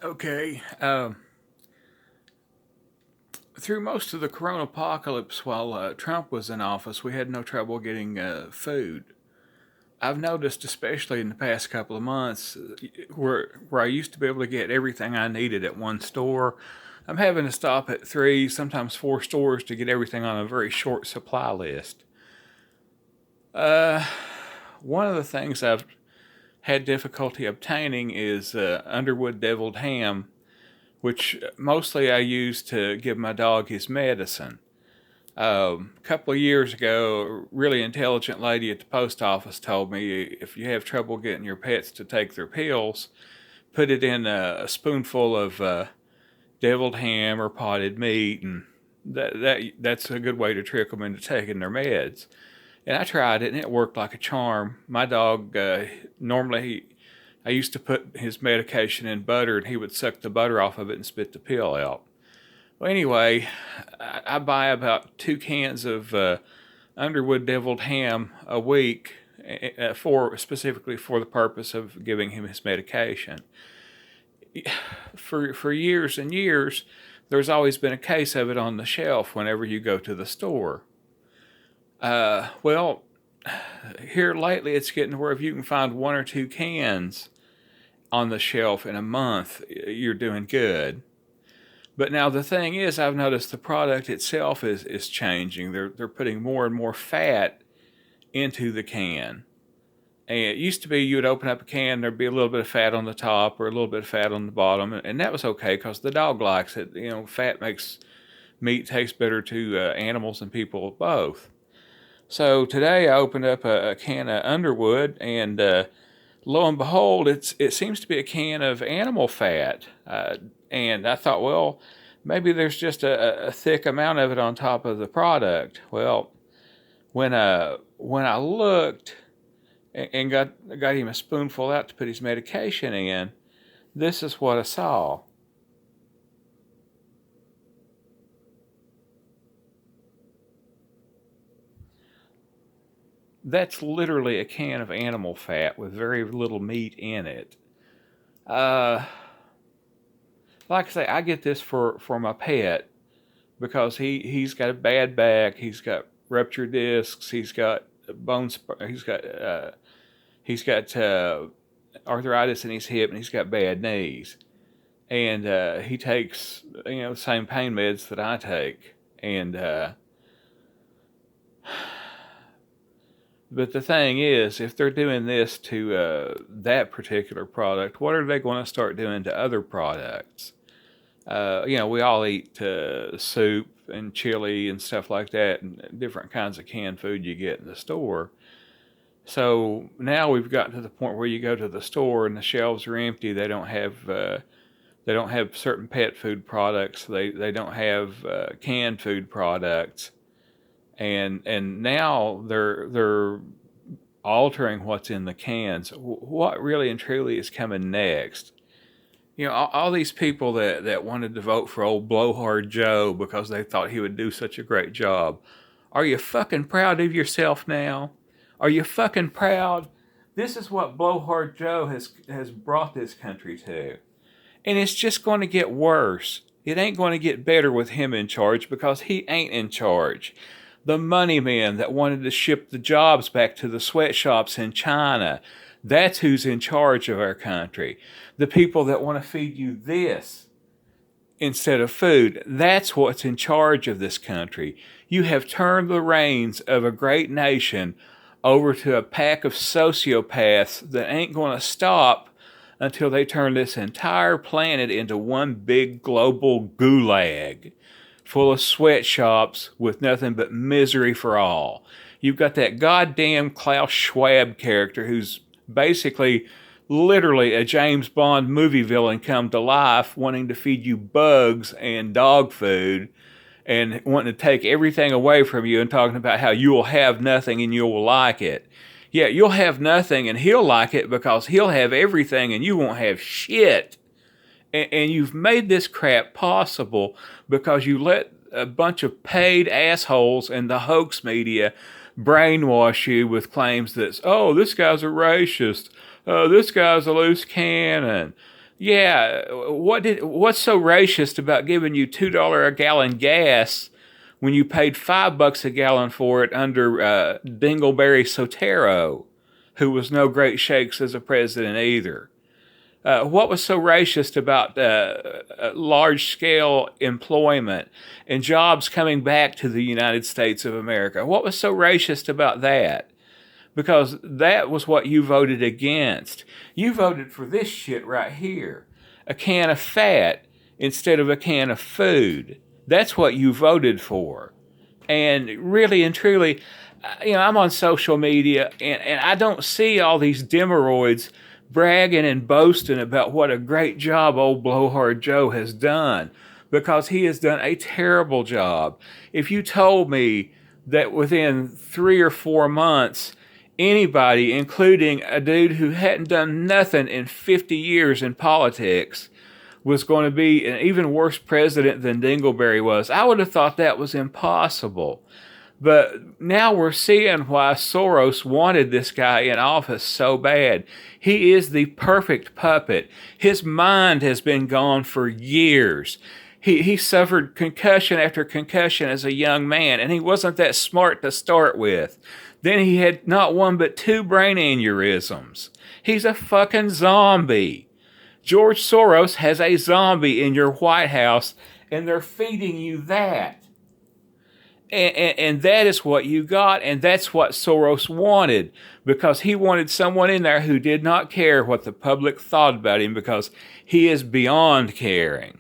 Okay. Through most of the corona apocalypse while Trump was in office, we had no trouble getting food. I've noticed, especially in the past couple of months, where I used to be able to get everything I needed at one store, I'm having to stop at three, sometimes four stores to get everything on a very short supply list. Uh, One of the things I've had difficulty obtaining is Underwood deviled ham, which mostly I use to give my dog his medicine. A couple of years ago, a really intelligent lady at the post office told me if you have trouble getting your pets to take their pills, put it in a spoonful of deviled ham or potted meat, and that's a good way to trick them into taking their meds. And I tried it, and it worked like a charm. My dog normally I used to put his medication in butter, and he would suck the butter off of it and spit the pill out. Well, anyway, I buy about 2 cans of Underwood deviled ham a week for specifically for the purpose of giving him his medication. For years and years, there's always been a case of it on the shelf whenever you go to the store. Well, here lately it's getting to where if you can find 1 or 2 cans on the shelf in a month, you're doing good. But now the thing is, I've noticed the product itself is changing. They're putting more and more fat into the can. And it used to be you would open up a can, there'd be a little bit of fat on the top or a little bit of fat on the bottom, and that was okay because the dog likes it. You know, fat makes meat taste better to animals and people both. So today I opened up a can of Underwood, and lo and behold, it seems to be a can of animal fat. And I thought, well, maybe there's just a thick amount of it on top of the product. Well, when I looked and got him a spoonful out to put his medication in, this is what I saw. That's literally a can of animal fat with very little meat in it. Uh, like I say, I get this for my pet because he's got a bad back, he's got ruptured discs, he's got bones, he's got arthritis in his hip, and he's got bad knees, and he takes the same pain meds that I take, and but the thing is, if they're doing this to that particular product, what are they going to start doing to other products? We all eat soup and chili and stuff like that, and different kinds of canned food you get in the store. So now we've gotten to the point where you go to the store and the shelves are empty. They don't have certain pet food products. They don't have canned food products, and now they're altering what's in the cans. What really and truly is coming next? All these people that wanted to vote for old Blowhard Joe because they thought he would do such a great job. Are you fucking proud of yourself now? Are you fucking proud? This is what Blowhard Joe has brought this country to. And it's just going to get worse. It ain't going to get better with him in charge because he ain't in charge. The money men that wanted to ship the jobs back to the sweatshops in China, that's who's in charge of our country. The people that want to feed you this instead of food, that's what's in charge of this country. You have turned the reins of a great nation over to a pack of sociopaths that ain't going to stop until they turn this entire planet into one big global gulag full of sweatshops with nothing but misery for all. You've got that goddamn Klaus Schwab character who's basically literally a James Bond movie villain come to life, wanting to feed you bugs and dog food and wanting to take everything away from you and talking about how you will have nothing and you will like it. Yeah, you'll have nothing and he'll like it because he'll have everything and you won't have shit. And you've made this crap possible because you let a bunch of paid assholes in the hoax media brainwash you with claims that, oh, this guy's a racist, this guy's a loose cannon, Yeah, what's so racist about giving you $2 a gallon gas when you paid $5 a gallon for it under Dingleberry Sotero, who was no great shakes as a president either? What was so racist about large scale employment and jobs coming back to the United States of America? What was so racist about that? Because that was what you voted against. You voted for this shit right here, a can of fat instead of a can of food. That's what you voted for. And really and truly, I'm on social media and I don't see all these demeroids bragging and boasting about what a great job old Blowhard Joe has done, because he has done a terrible job. If you told me that within 3 or 4 months, anybody, including a dude who hadn't done nothing in 50 years in politics, was going to be an even worse president than Dingleberry was, I would have thought that was impossible. But now we're seeing why Soros wanted this guy in office so bad. He is the perfect puppet. His mind has been gone for years. He suffered concussion after concussion as a young man, and he wasn't that smart to start with. Then he had not one but 2 brain aneurysms. He's a fucking zombie. George Soros has a zombie in your White House, and they're feeding you that. And that is what you got, and that's what Soros wanted, because he wanted someone in there who did not care what the public thought about him, because he is beyond caring.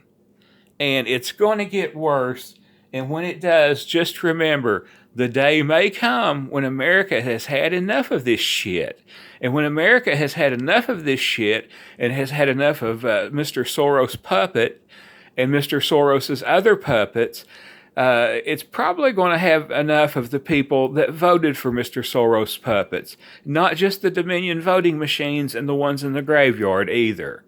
And it's going to get worse, and when it does, just remember, the day may come when America has had enough of this shit. And when America has had enough of this shit and has had enough of Mr. Soros' puppet and Mr. Soros's other puppets, it's probably going to have enough of the people that voted for Mr. Soros' puppets, not just the Dominion voting machines and the ones in the graveyard either.